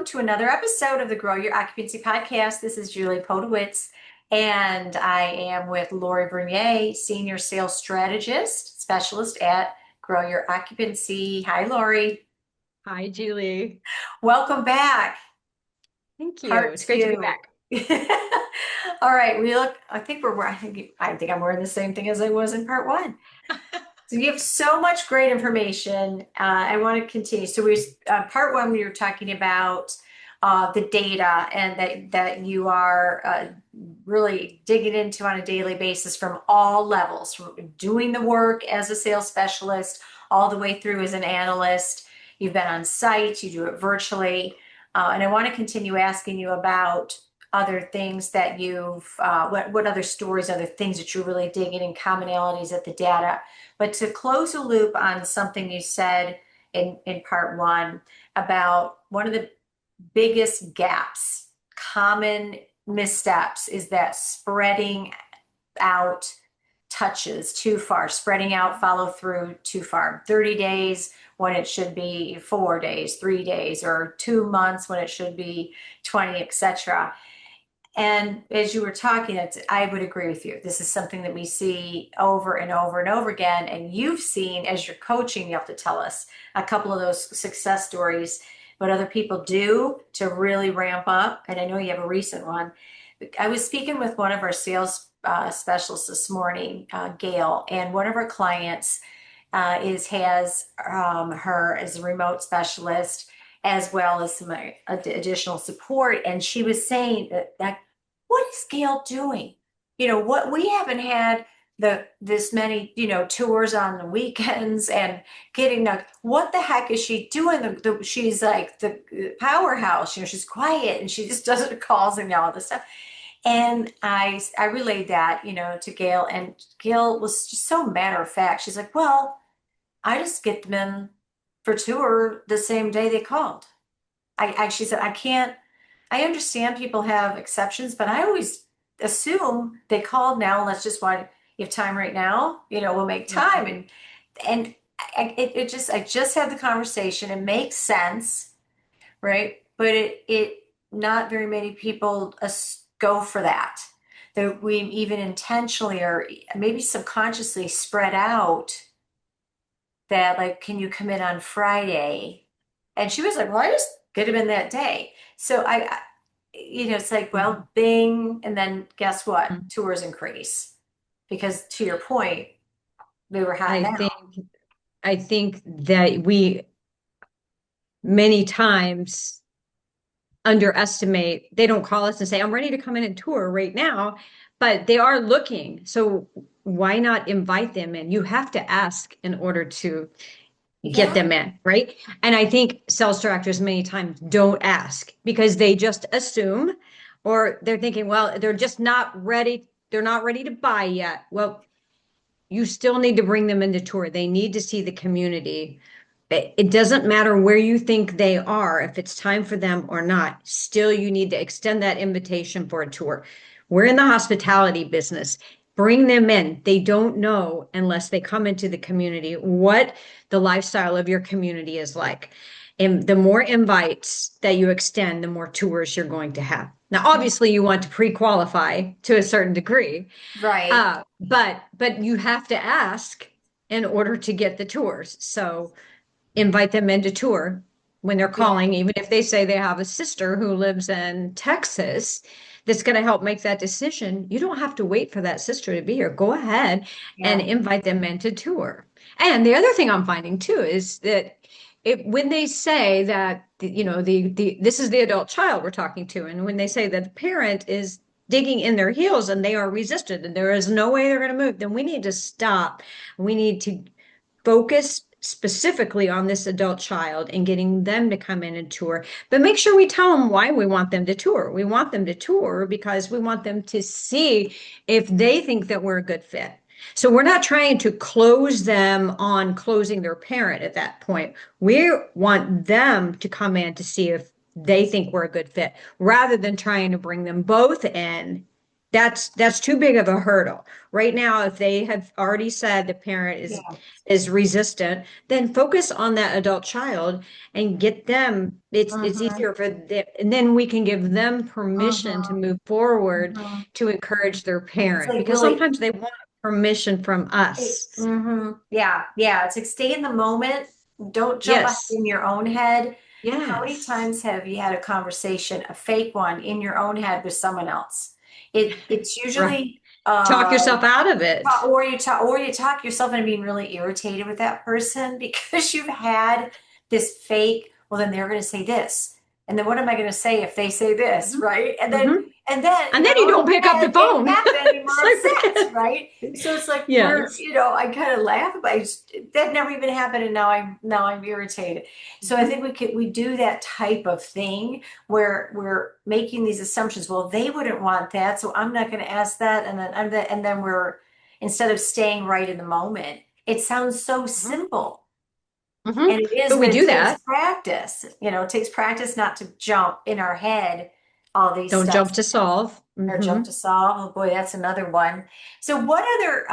to another episode of the Grow Your Occupancy podcast. This is Julie Podewitz, and I am with Lori Vernier, Senior Sales Strategist, Specialist at Grow Your Occupancy. Hi, Lori. Hi, Julie. Welcome back. Thank you. Part It's great to be two. back. All right, we look. I think I'm wearing the same thing as I was in part one. So you have so much great information. I want to continue. So part one, we were talking about the data and that you are really digging into on a daily basis from all levels, from doing the work as a sales specialist all the way through as an analyst. You've been on site, you do it virtually. And I want to continue asking you about other things that what other stories, other things that you're really digging in commonalities at the data. But to close a loop on something you said in part one about one of the biggest gaps, common missteps, is that spreading out touches too far, spreading out follow through too far. 30 days when it should be 4 days, 3 days, or 2 months when it should be 20, etc. And as you were talking, I would agree with you. This is something that we see over and over and over again. And you've seen, as you're coaching, you have to tell us a couple of those success stories, what other people do to really ramp up. And I know you have a recent one. I was speaking with one of our sales specialists this morning, Gail, and one of our clients has her as a remote specialist as well as some additional support. And she was saying that what is Gail doing? What we haven't had this many, tours on the weekends and what the heck is she doing? She's like the powerhouse, she's quiet and she just does the calls and all this stuff. And I relayed that, to Gail, and Gail was just so matter of fact. She's like, well, I just get them in for tour the same day they called. She said, I understand people have exceptions, but I always assume they called now. Let's just want, you have time right now, we'll make time. And I just had the conversation. It makes sense, right? But not very many people go for that. That we even intentionally or maybe subconsciously spread out that, like, can you come in on Friday? And she was like, well, I just get him in that day. So it's like, Mhm. well, bing, and then guess what? Mhm. Tours increase because, to your point, they were hot I now. think I think that we many times underestimate. They don't call us and say, I'm ready to come in and tour right now, but they are looking. So why not invite them in? You have to ask in order to get Yeah. them in, right? And I think sales directors many times don't ask because they just assume, or they're thinking, well, they're just not ready. They're not ready to buy yet. Well, you still need to bring them into tour. They need to see the community. It doesn't matter where you think they are, if it's time for them or not. Still, you need to extend that invitation for a tour. We're in the hospitality business. Bring them in. They don't know unless they come into the community what the lifestyle of your community is like. And the more invites that you extend, the more tours you're going to have. Now, obviously, you want to pre-qualify to a certain degree, Right. but you have to ask in order to get the tours. So invite them into tour when they're Yeah. calling, even if they say they have a sister who lives in Texas that's going to help make that decision. You don't have to wait for that sister to be here. Go ahead and Yeah. invite them into tour. And the other thing I'm finding too is that when they say that the this is the adult child we're talking to, and when they say that the parent is digging in their heels and they are resistant and there is no way they're going to move, then we need to stop. We need to focus specifically on this adult child and getting them to come in and tour. But make sure we tell them why we want them to tour. We want them to tour because we want them to see if they think that we're a good fit. So we're not trying to close them on closing their parent at that point. We want them to come in to see if they think we're a good fit rather than trying to bring them both in. that's too big of a hurdle. Right now, if they have already said the parent Yeah. is resistant, then focus on that adult child and get them. It's Mm-hmm. easier for them, and then we can give them permission to Mm-hmm. move forward Mm-hmm. to encourage their It's parent like because really, sometimes they want permission from us. yeah, yeah. It's like stay in the moment. Don't jump ahead Yes. in your own head. How many Yes. times have you had a conversation, a fake one, in your own head with someone else? It's Right. usually Talk yourself out of it. or you talk yourself into being really irritated with that person because you've had this fake, well, then they're going to say this. And then what am I going to say if they say this, Mhm. right? Mhm. And then in And then our you own don't pick up the head, it phone. happened and It's we're like upset, forget. right? So it's like Yes. I kind of laugh about it. That never even happened, and now I'm irritated. So I Mhm. think we do that type of thing where we're making these assumptions. Well, they wouldn't want that, so I'm not going to ask that, and then we're instead of staying right in the moment. It sounds so Mhm. simple, and Mhm. it is, But we but it do takes that. practice. It takes practice not to jump in our head all these Don't jump steps to solve. or jump Hmm. to solve. Oh boy, that's another one. So what other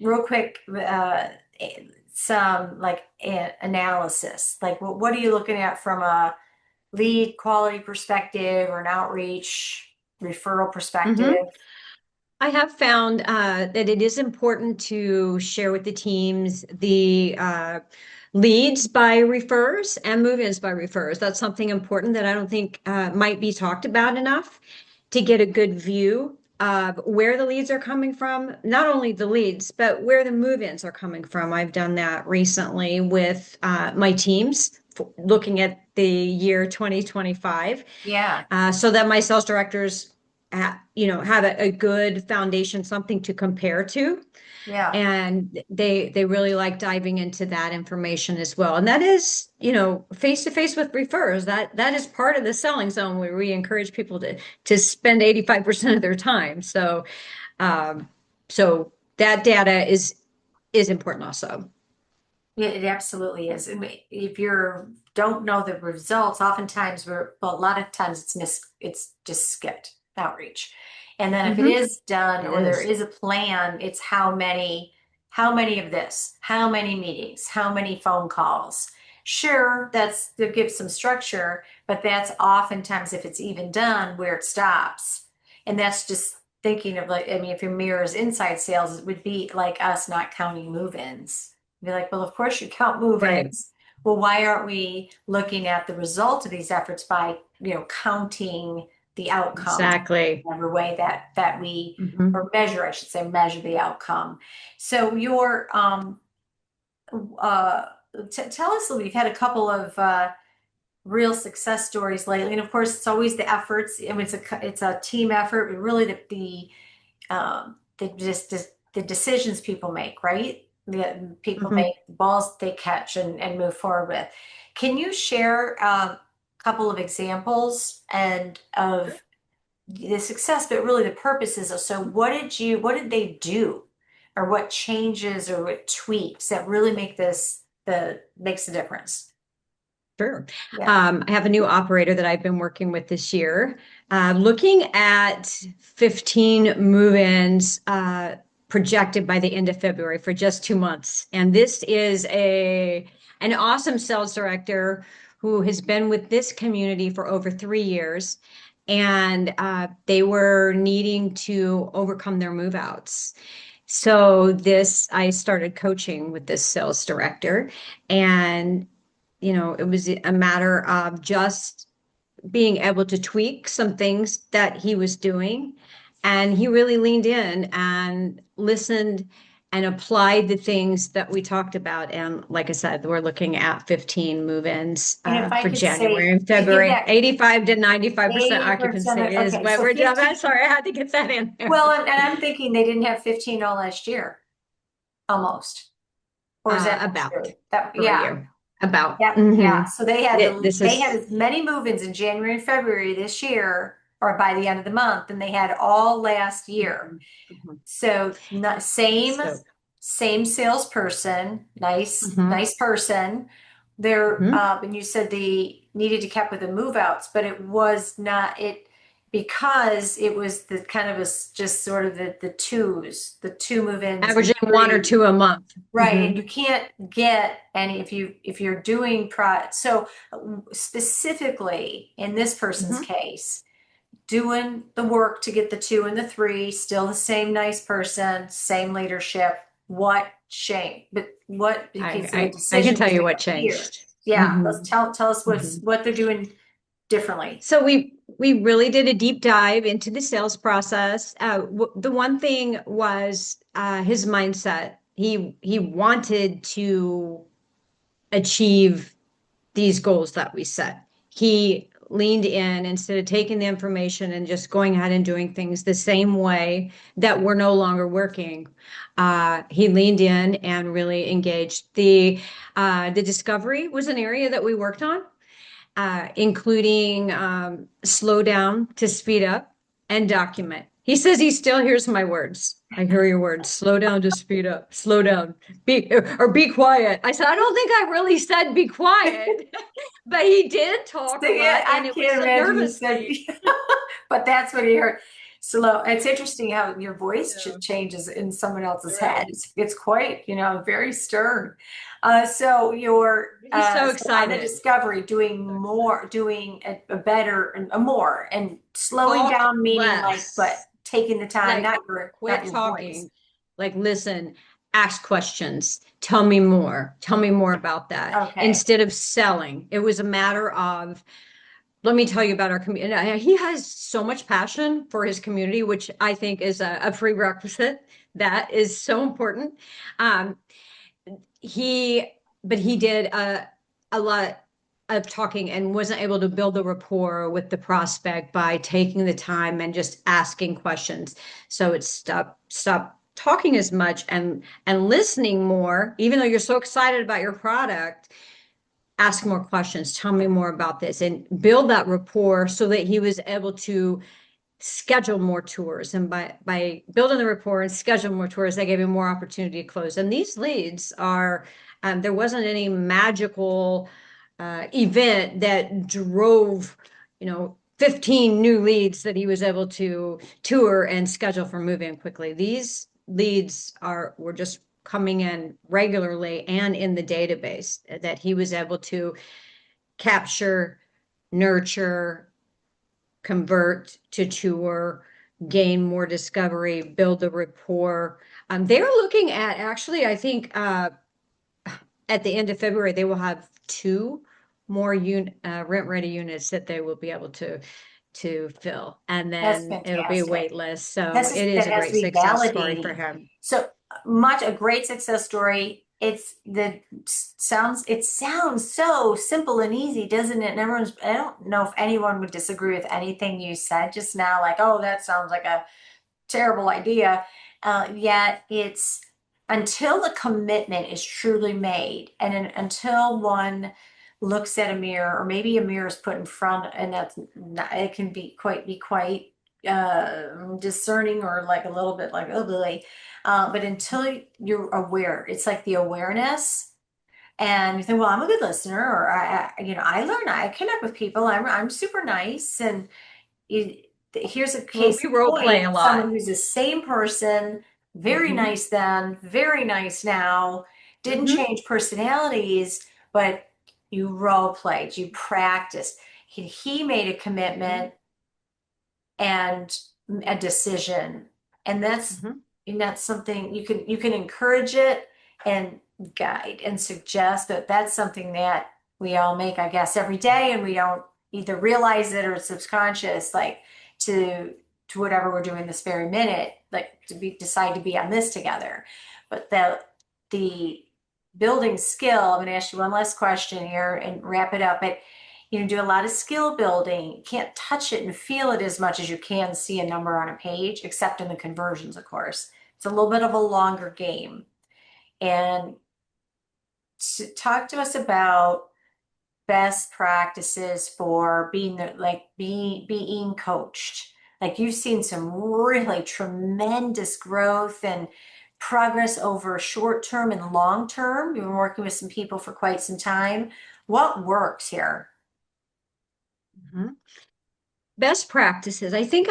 real quick some like analysis? Like what are you looking at from a lead quality perspective or an outreach referral perspective? Hmm. I have found that it is important to share with the teams the leads by refers and move-ins by refers. That's something important that I don't think might be talked about enough to get a good view of where the leads are coming from, not only the leads, but where the move-ins are coming from. I've done that recently with my teams, looking at the year 2025, Yeah, so that my sales directors, have a good foundation, something to compare to, yeah. and they really like diving into that information as well. And that is, face to face with refers. That is part of the selling zone where we encourage people to spend 85% of their time. Um, so that data is important also. Yeah, it absolutely is. I mean, if you don't know the results, oftentimes well, a lot of times it's just skipped outreach. And then if it Hmm. is done It or there is. is a plan, it's how many of this, how many meetings, how many phone calls. Sure, that gives some structure, but that's oftentimes if it's even done where it stops. And that's just thinking of like, I mean, if your mirror is inside sales, it would be like us not counting move-ins. Be like, well, of course you count Right. move-ins. Well, why aren't we looking at the result of these efforts by, counting the outcome, Exactly. whatever way that we Hmm. or measure, I should say, measure the outcome. So your uh tell us a little, you've had a couple of real success stories lately, and of course it's always the efforts. I mean, it's a team effort, but really the decisions people make, right? The people Hmm. make, the balls they catch and move forward with. Can you share a couple of examples and of the success, but really the purposes of, so what did they do? Or what changes or what tweaks that really makes a difference? Sure. Yeah. I have a new operator that I've been working with this year, looking at 15 move-ins projected by the end of February for just 2 months. And this is an awesome sales director who has been with this community for over 3 years. And they were needing to overcome their move-outs. So I started coaching with this sales director, and it was a matter of just being able to tweak some things that he was doing. And he really leaned in and listened and applied the things that we talked about. And like I said, we're looking at 15 move-ins And if I for could January say and to give February. that 85 to 95% 80% occupancy is okay, what so we're doing. 15, Sorry, I had to get that in there. well, and I'm thinking they didn't have 15 all last year, almost. Or is that not About true? That, for a yeah. year. About. Yep, Hmm. yeah. So they had This they had is. as many move-ins in January and February this year, or by the end of the month, than they had all last year. Mhm, mhm. So not, same So. salesperson, nice Mhm, nice person. There, mhm. and you said they needed to keep with the move outs, but it was not it. because it was the kind of a just sort of the two move-ins and Averaging one or three. two a month. Right, Hmm. and you can't get any if you're doing so specifically in this person's Hmm. case, doing the work to get the two and the three, still the same nice person, same leadership. What shame, but what because so the I can decision tell was you made what up here. changed. Yeah, let's Hmm. tell us Hmm. what they're doing differently. So we really did a deep dive into the sales process. The one thing was his mindset. He wanted to achieve these goals that we set. He leaned in instead of taking the information and just going ahead and doing things the same way that were no longer working. He leaned in and really engaged. The discovery was an area that we worked on, including slow down to speed up and document. He says he still hears my words. I hear your words. Slow down to speed up. Slow down. Be quiet. I said, I don't think I really said be quiet, but he did talk a Yeah, lot, and I it was can't imagine you said, nervously. but that's what he heard. Slow. It's interesting how your voice Yeah, changes in someone else's head. right. It's quite, very stern. So He's so so on the excited. discovery, doing So more, excited. doing a better and a more, and slowing Talk down, meaning like, but less. taking the time, Like, not quit your voice. talking. Like, listen, ask questions. Tell me more. Tell me more about that. Okay. Instead of selling, it was a matter of, let me tell you about our community. He has so much passion for his community, which I think is a prerequisite. That is so important. Um, he, but he did a lot of talking and wasn't able to build the rapport with the prospect by taking the time and just asking questions. So it's stop talking as much and listening more, even though you're so excited about your product. Ask more questions, tell me more about this, and build that rapport so that he was able to schedule more tours. And by building the rapport and schedule more tours, that gave him more opportunity to close. And these leads are, there wasn't any magical event that drove, 15 new leads that he was able to tour and schedule for move-in quickly. These leads were just coming in regularly and in the database that he was able to capture, nurture, convert to tour, gain more discovery, build the rapport. They're looking at actually, I think at the end of February, they will have two more rent ready units that they will be able to fill, and That's then it'll be a fantastic. wait list. So That's it that is a has to great be success story for validating. him. So much a great success story. It sounds so simple and easy, doesn't it? And I don't know if anyone would disagree with anything you said just now, like, oh, that sounds like a terrible idea. Yet it's until the commitment is truly made until one looks at a mirror, or maybe a mirror is put in front, and that's not, it can be quite discerning, or like a little bit like, oh boy. But until you're aware, it's like the awareness, and you think, well, I'm a good listener, or I learn, I connect with people, I'm super nice, and you, here's a Well, case we in role play a point, someone lot. who's the same person, very Hmm. nice then, very nice now, didn't Hmm. change personalities, but you role played, you practiced. He made a Hmm. commitment and a decision. And Hmm. that's something you can encourage it and guide and suggest, but that's something that we all make, I guess, every day, and we don't either realize it or it's subconscious, like to whatever we're doing this very minute, like decide to be on this together. But the building skill, I'm going to ask you one last question here and wrap it up. But do a lot of skill building. You can't touch it and feel it as much as you can see a number on a page, except in the conversions, of course. It's a little bit of a longer game. And talk to us about best practices for being coached. Like, you've seen some really tremendous growth and progress over short term and long term. You've been working with some people for quite some time. What works here? Hmm. Best practices. I think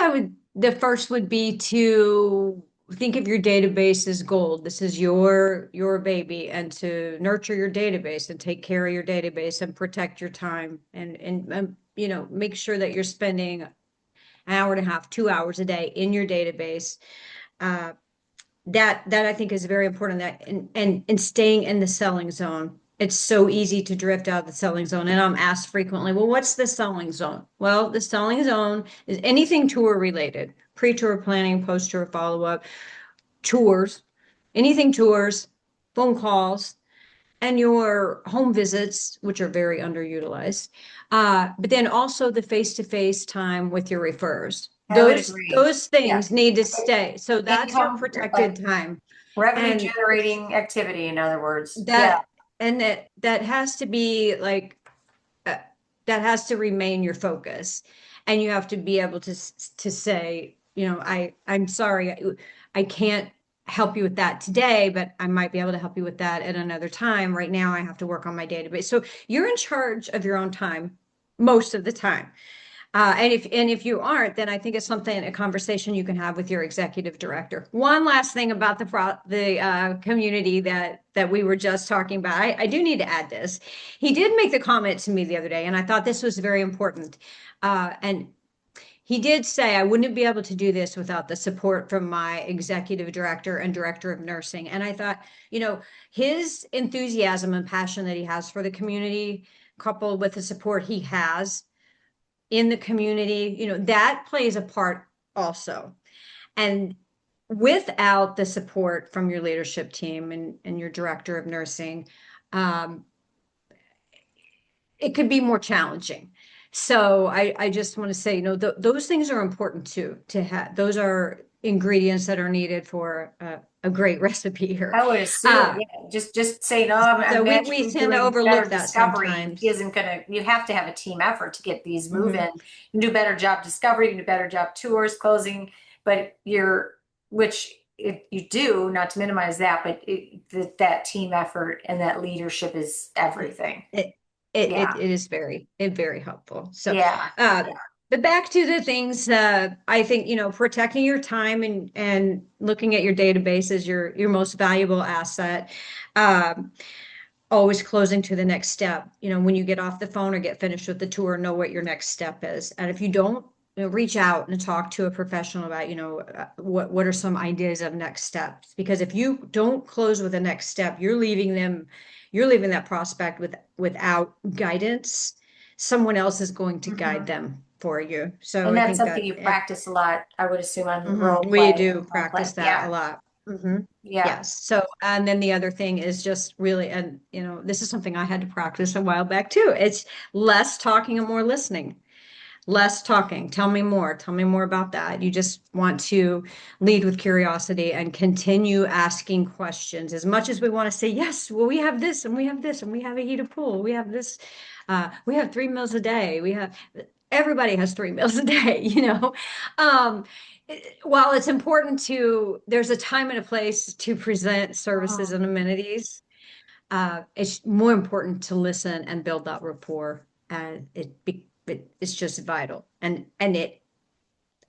the first would be to think of your database as gold. This is your baby, and to nurture your database and take care of your database and protect your time and make sure that you're spending an hour and a half, 2 hours a day in your database. Uh, that I think is very important, that and staying in the selling zone. It's so easy to drift out of the selling zone. And I'm asked frequently, well, what's the selling zone? Well, the selling zone is anything tour related, pre-tour planning, post-tour follow-up, tours, anything tours, phone calls, and your home visits, which are very underutilized. But then also the face-to-face time with your refers. I would Those agree. those Yeah. things need to stay. So that's your Income, like protected time. revenue And generating activity, in other words. Yeah. that that has to be like uh, that has to remain your focus. And you have to be able to say, I'm sorry, I can't help you with that today, but I might be able to help you with that at another time. Right now, I have to work on my database. So you're in charge of your own time most of the time. And if you aren't, then I think it's something, a conversation you can have with your executive director. One last thing about the community that we were just talking about. I do need to add this. He did make the comment to me the other day, and I thought this was very important. And he did say, I wouldn't be able to do this without the support from my executive director and director of nursing. And I thought, his enthusiasm and passion that he has for the community, coupled with the support he has in the community, that plays a part also. And without the support from your leadership team and your director of nursing, um, it could be more challenging. So I just want to say, those things are important too, to have. Those are ingredients that are needed for a great recipe here. I would assume, Uh, yeah, just saying, oh, I'm so we magically tend to doing better overlook that discovery sometimes. isn't gonna, you have to have a team effort to get these moving. Mhm. You can do better job discovery, you can do better job tours, closing, but which you do, not to minimize that, but that team effort and that leadership is everything. It, it Yeah, is very helpful. So, yeah, uh, yeah. but back to the things, I think, protecting your time and looking at your database as your most valuable asset. Um, Always closing to the next step. When you get off the phone or get finished with the tour, know what your next step is. And if you don't, reach out and talk to a professional about, what are some ideas of next steps? Because if you don't close with the next step, you're leaving that prospect without guidance. Someone else is going to guide Mhm. them for you. So And I that's think something that you practice a lot, I would assume, on role we play, do role play. practice that a Yeah, lot. hmm yeah. Yes. So, and then the other thing is just really, and this is something I had to practice a while back too. It's less talking and more listening. Less talking. Tell me more. Tell me more about that. You just want to lead with curiosity and continue asking questions. As much as we want to say, yes, well, we have this and we have this and we have a heated pool. We have this. We have 3 meals a day. Everybody has 3 meals a day, Um, while it's important there's a time and a place to present services Mhm. and amenities. It's more important to listen and build that rapport. And it's just vital. And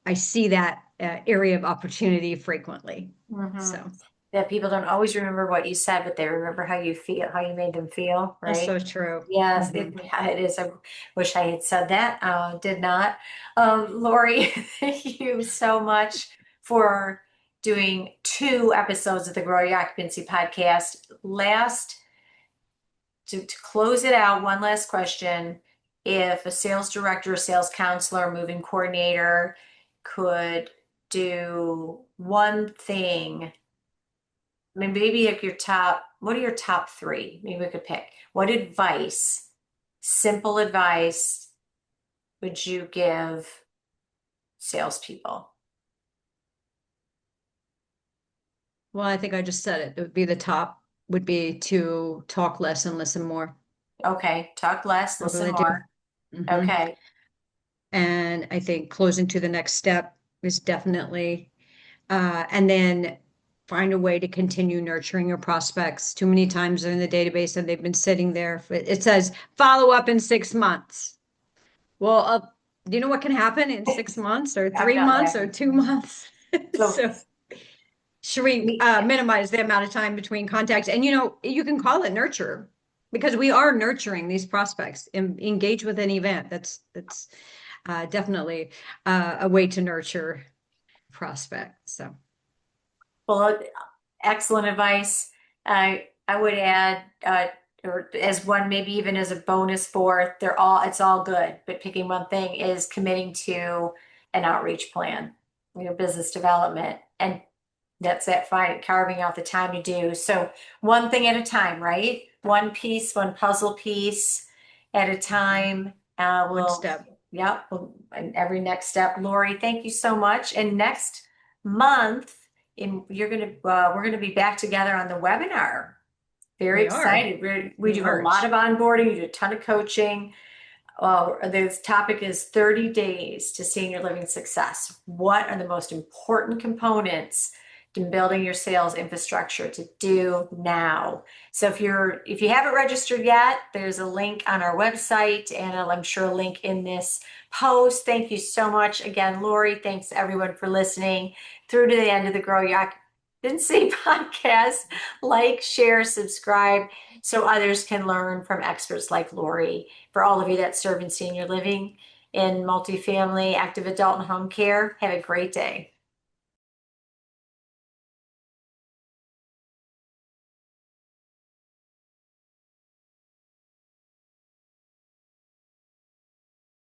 I see that area of opportunity frequently. Hmm. So That people don't always remember what you said, but they remember how you feel, how you made them feel, that's right? so true. Yes, hmm yeah, it is. I wish I had said that. Did not. Lori, thank you so much for doing 2 episodes of the Grow Your Occupancy podcast. To close it out, one last question. If a sales director, a sales counselor, moving coordinator could do one thing, I mean, maybe like what are your top three? Maybe we could pick. What advice, simple advice, would you give salespeople? Well, I think I just said it. It would be the top would be to talk less and listen more. Okay, talk less, I listen really do. more. hmm Okay. And I think closing to the next step is definitely, and then find a way to continue nurturing your prospects. Too many times they're in the database and they've been sitting there. It says follow up in 6 months. Well, do you know what can happen in 6 months or I'm three not months or laughing. 2 months? So So should we me, minimize the amount of time between contacts? And you can call it nurture because we are nurturing these prospects. Engage with an event. That's definitely a way to nurture prospects. So well, excellent advice. I would add, or as one, maybe even as a bonus for, it's all good, but picking one thing is committing to an outreach plan, business development. And that's that fine, carving out the time to do. So one thing at a time, right? One piece, one puzzle piece at a time. one step. Yep, and every next step. Lori, thank you so much. And next month, we're gonna be back together on the webinar. Very We are. excited. We In do a lot of March. onboarding, we do a ton of coaching. This topic is 30 days to senior living success. What are the most important components to building your sales infrastructure to do now? So if you haven't registered yet, there's a link on our website and I'm sure a link in this post. Thank you so much again, Lori. Thanks everyone for listening through to the end of the Grow Your Occupancy podcast. Like, share, subscribe so others can learn from experts like Lori. For all of you that serve in senior living, in multifamily, active adult, and home care, have a great day.